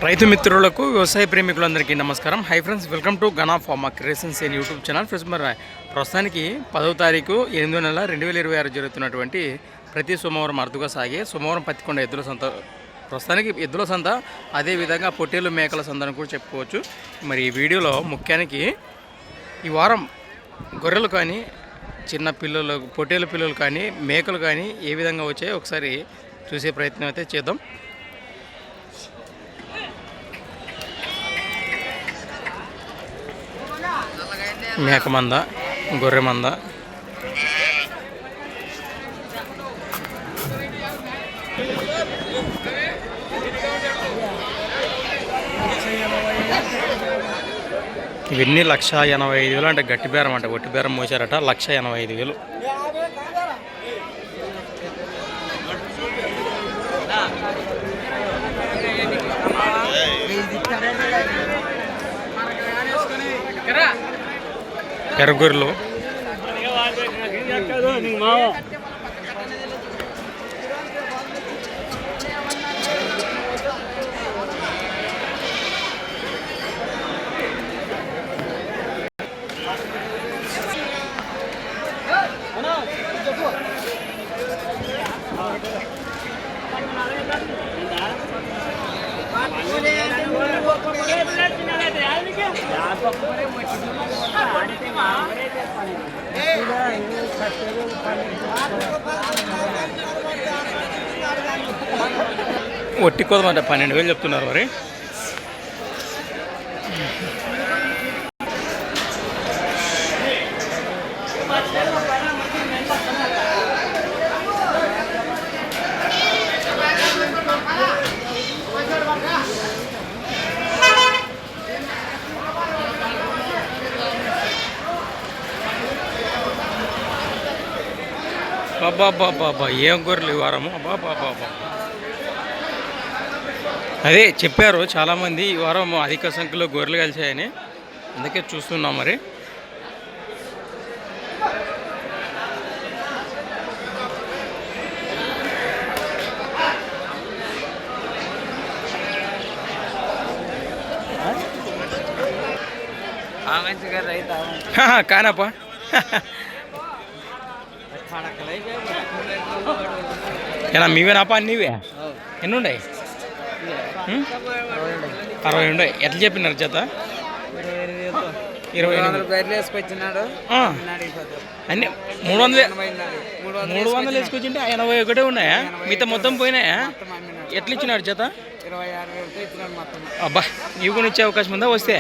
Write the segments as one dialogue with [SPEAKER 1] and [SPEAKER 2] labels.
[SPEAKER 1] రైతు మిత్రులకు వ్యవసాయ ప్రేమికులందరికీ నమస్కారం. Hi friends, welcome to Gana pharma creations and YouTube channel. Friends, మరి ప్రస్తుతానికి 10వ తారీఖు 8వ నెల 2026 జరుగుతున్నటువంటి ప్రతి సోమవారం అరుదుగా సాగే సోమవారం పత్తికొండ ఎద్దుల సంత, ప్రస్తుతానికి ఎద్దుల సంత, అదేవిధంగా పొట్టేలు మేకల సంతను కూడా చెప్పుకోవచ్చు. మరి ఈ వీడియోలో ముఖ్యానికి ఈ వారం గొర్రెలు కానీ, చిన్న పిల్లలు, పొట్టేలు పిల్లలు కానీ, మేకలు కానీ ఏ విధంగా వచ్చాయో ఒకసారి చూసే ప్రయత్నం అయితే చేద్దాం. మేక మంద, గొర్రె మంద, ఇవన్నీ 1,85,000 అంటే గట్టి బేరం, అంటే ఒట్టి బేరం మోసారట. 1,85,000. ఎర్రగొర్రెలు ఒట్టి కోదమంట 12,000 చెప్తున్నారు. మరి బాబా ఏం గొర్రెలు ఈ వారము. బాబా అదే చెప్పారు చాలామంది, ఈ వారం అధిక సంఖ్యలో గొర్రెలు కలిసాయని, అందుకే చూస్తున్నాం. మరి కానప్పా ఏనా మీవేనాపా? నీవే ఎన్ని ఉన్నాయి? 60 ఉన్నాయి. ఎట్లా చెప్పినారు జత? 28 వేసుకొచ్చినాడు. అన్నీ 300 వేసుకొచ్చింటే 81 ఉన్నాయా? మిగతా మొత్తం పోయినాయా? ఎట్లా ఇచ్చినాడు జత? 26,000 అబ్బా, ఇవి కూడా ఇచ్చే అవకాశం ఉందా? వస్తే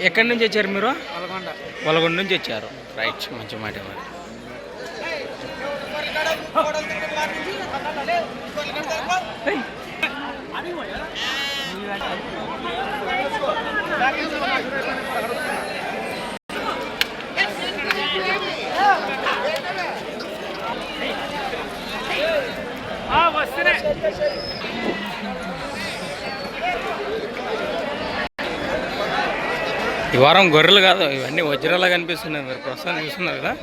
[SPEAKER 1] ఎక్కడి నుంచి వచ్చారు మీరు? వలగొండ నుంచి వచ్చారు. రైట్, మంచి మాట. ఈ వారం గొర్రెలు కాదు, ఇవన్నీ వజ్రాలా కనిపిస్తున్నాయి. మీరు ప్రస్తుతం చూస్తున్నారు కదా.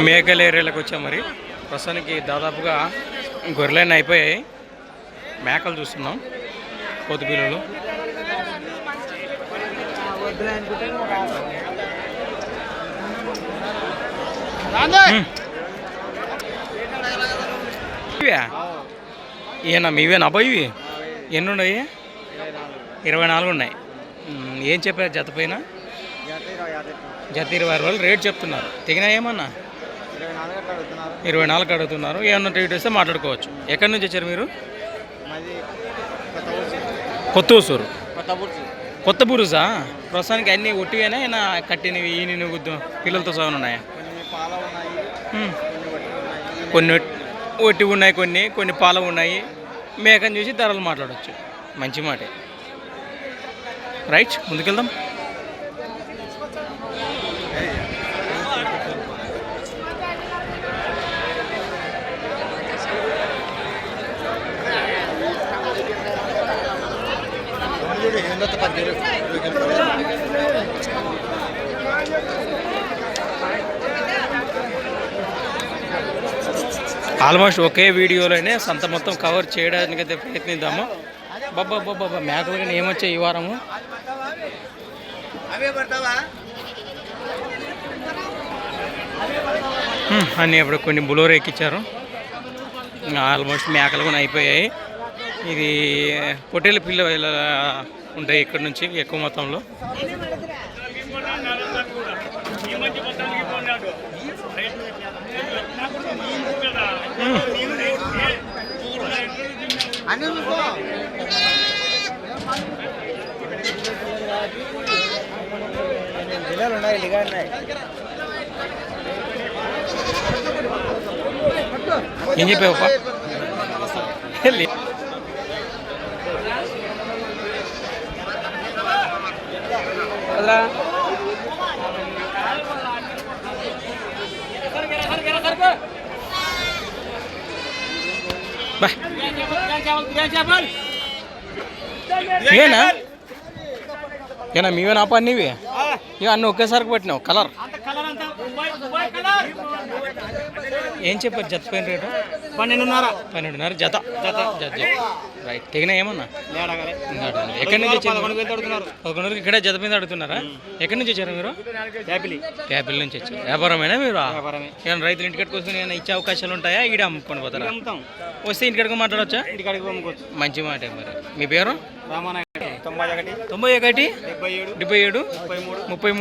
[SPEAKER 1] మేకల ఏరియాలకు వచ్చాం. మరి ప్రస్తుతానికి దాదాపుగా గొర్రెలన్నీ అయిపోయాయి. మేకలు చూస్తున్నాం, కోతి పిల్లలు. ఈయన మీవేనా అబ్బాయి? ఇవి ఎన్ని ఉన్నాయి? 24 ఉన్నాయి. ఏం చెప్పారు జత పైన? జత 26,000 రేట్ చెప్తున్నారు. తెగినా ఏమన్నా? 24 అడుగుతున్నారు. ఏమన్నా రేట్ వస్తే మాట్లాడుకోవచ్చు. ఎక్కడి నుంచి వచ్చారు మీరు? కొత్తూసూరు. కొత్త బురుజా? ప్రస్తుతానికి అన్నీ ఒట్టివేనా? అయినా కట్టినవి ఈయన గుద్దు పిల్లలతో సగం ఉన్నాయా? కొన్ని ఒట్టి ఉన్నాయి, కొన్ని పాల ఉన్నాయి. మేకని చూసి ధరలు మాట్లాడవచ్చు. మంచి మాటే. రైట్, ముందుకెళ్దాం. ఆల్మోస్ట్ ఒకే వీడియోలోనే సంత మొత్తం కవర్ చేయడానికైతే ప్రయత్నిద్దాము. బాబా బాబా మేకలు కానీ ఏమొచ్చాయి ఈ వారము. అన్నీ ఇప్పుడు కొన్ని బులోరు ఎక్కించారు. ఆల్మోస్ట్ మేకలు కూడా అయిపోయాయి. ఇది పొట్టేళ్ళ పిల్ల ఉంటాయి ఇక్కడ నుంచి ఎక్కువ మొత్తంలో. ఏం చెప్పావప్ప? ఏనా ఏనా మీవే నా పని నీవే ఇక అన్నీ ఒకేసారికి పెట్టినావు కలర్. ఏం చెప్పారు జత పైన రేటు? 12.5 జత జత జత రైట్. తెగినా ఏమన్నా ఎక్కడి నుంచి వచ్చారు? 11 ఇక్కడే జత మీద అడుగుతున్నారా? ఎక్కడి నుంచి వచ్చారు మీరు? యాపిల్ నుంచి వచ్చారు. వ్యాపారమేనా మీరు? ఏమైనా రైతులు ఇంటికట్టుకు వస్తే ఏమైనా ఇచ్చే అవకాశాలు ఉంటాయా? ఈడ అమ్ముకొని పోతారా? వస్తే ఇంటికట్టుకు మాట్లాడవచ్చా? మంచి మాట. మరి మీ పేరు? 91 77 33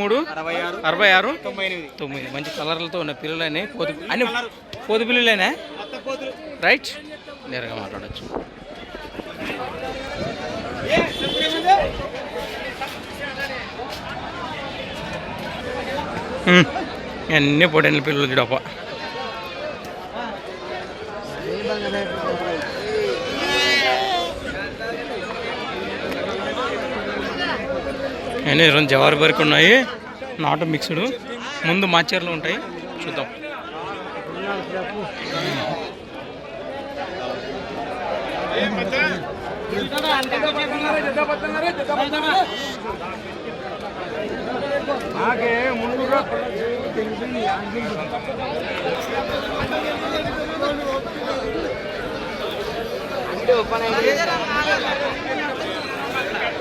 [SPEAKER 1] 66 9. మంచి కలర్లతో ఉన్న పిల్లలనే అన్ని పోతు పిల్లలేనా? రైట్, నేరుగా మాట్లాడచ్చు. అన్నీ పొడైన పిల్లలు చూడప్ప. అన్నీ 2 జవారి వరకు ఉన్నాయి. నాటు మిక్స్డ్. ముందు మాచర్లు ఉంటాయి, చూద్దాం.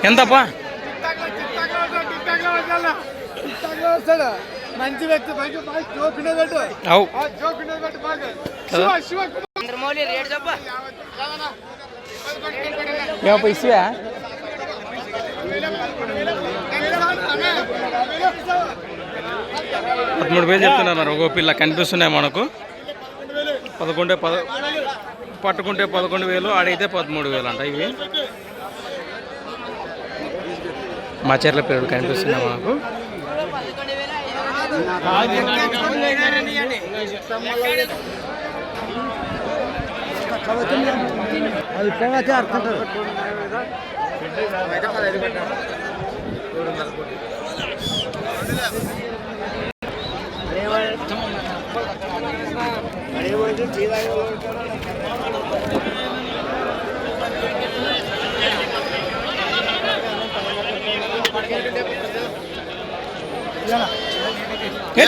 [SPEAKER 1] ఎంతప్పా? మంచి వ్యక్తి ఇసువా 13,000 చెప్తున్నారు. ఒక పిల్ల కనిపిస్తున్నాయి మనకు. 11 పట్టుకుంటే 11,000, ఆడైతే 13,000 అంట. ఇవి మా చెర్ల పిల్లలు కనిపిస్తున్నాయి మనకు.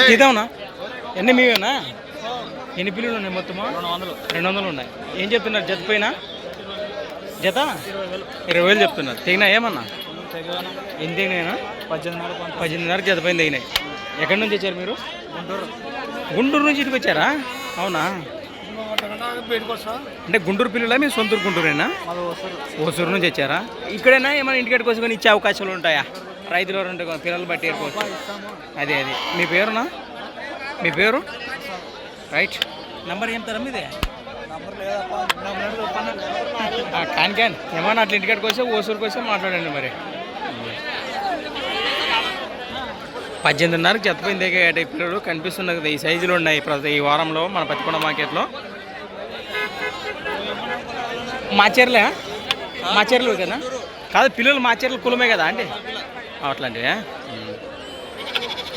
[SPEAKER 1] తీద్దామన్నా? ఎన్ని మీవేనా? ఎన్ని పిల్లలు ఉన్నాయి మొత్తమా? 200 ఉన్నాయి. ఏం చెప్తున్నారు జత పైన? జత 20,000 చెప్తున్నారు. తెగినా ఏమన్నా? ఎన్ని తెగినాయినా? 18,500 జత పైన తెగినాయి. ఎక్కడి నుంచి వచ్చారు మీరు? గుంటూరు నుంచి ఇటుకు వచ్చారా? అవునా? అంటే గుంటూరు పిల్లలా? మీ సొంతూరు గుంటూరేనా? ఓసూరు నుంచి వచ్చారా? ఇక్కడైనా ఏమైనా ఇంటికాడికి వచ్చుకొని ఇచ్చే అవకాశాలు ఉంటాయా? రైతులు ఉంటే పిల్లలు బట్టి ఏర్కోవచ్చు. అదే మీ పేరునా? మీ పేరు? రైట్. నంబర్ చెప్తారా మీదే? క్యాన్ ఏమన్నా అట్లా ఇంటికాడికి వస్తే ఓసూరుకి వస్తే మాట్లాడండి. మరి 18,500 జతపోయింది పిల్లలు కనిపిస్తున్నది కదా. ఈ సైజులు ఉన్నాయి ఈ వారంలో మన పత్తికొండ మార్కెట్లో. మాచేర్లు కదా? కాదు, పిల్లలు మాచేర్లు కులమే కదా అండి? అట్లాంటివే.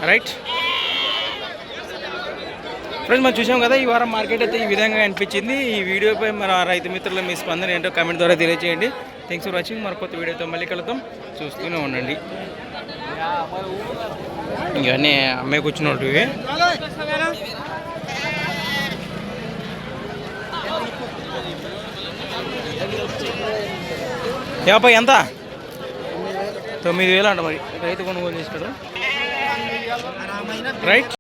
[SPEAKER 1] రైట్ ఫ్రెండ్స్, మనం చూసాం కదా ఈ వారం మార్కెట్ అయితే ఈ విధంగా అనిపించింది. ఈ వీడియోపై మన రైతు మిత్రుల మీ స్పందన ఏంటో కామెంట్ ద్వారా తెలియజేయండి. Thanks for watching. మరి కొత్త వీడియోతో మళ్ళీ కలుద్దాం, చూస్తూనే ఉండండి. ఇవన్నీ అమ్మాయి కూర్చున్నట్టు. యాభై ఎంత 9,000 అంట మరి రైతు కొనుగోలు చేసినాడు రైట్.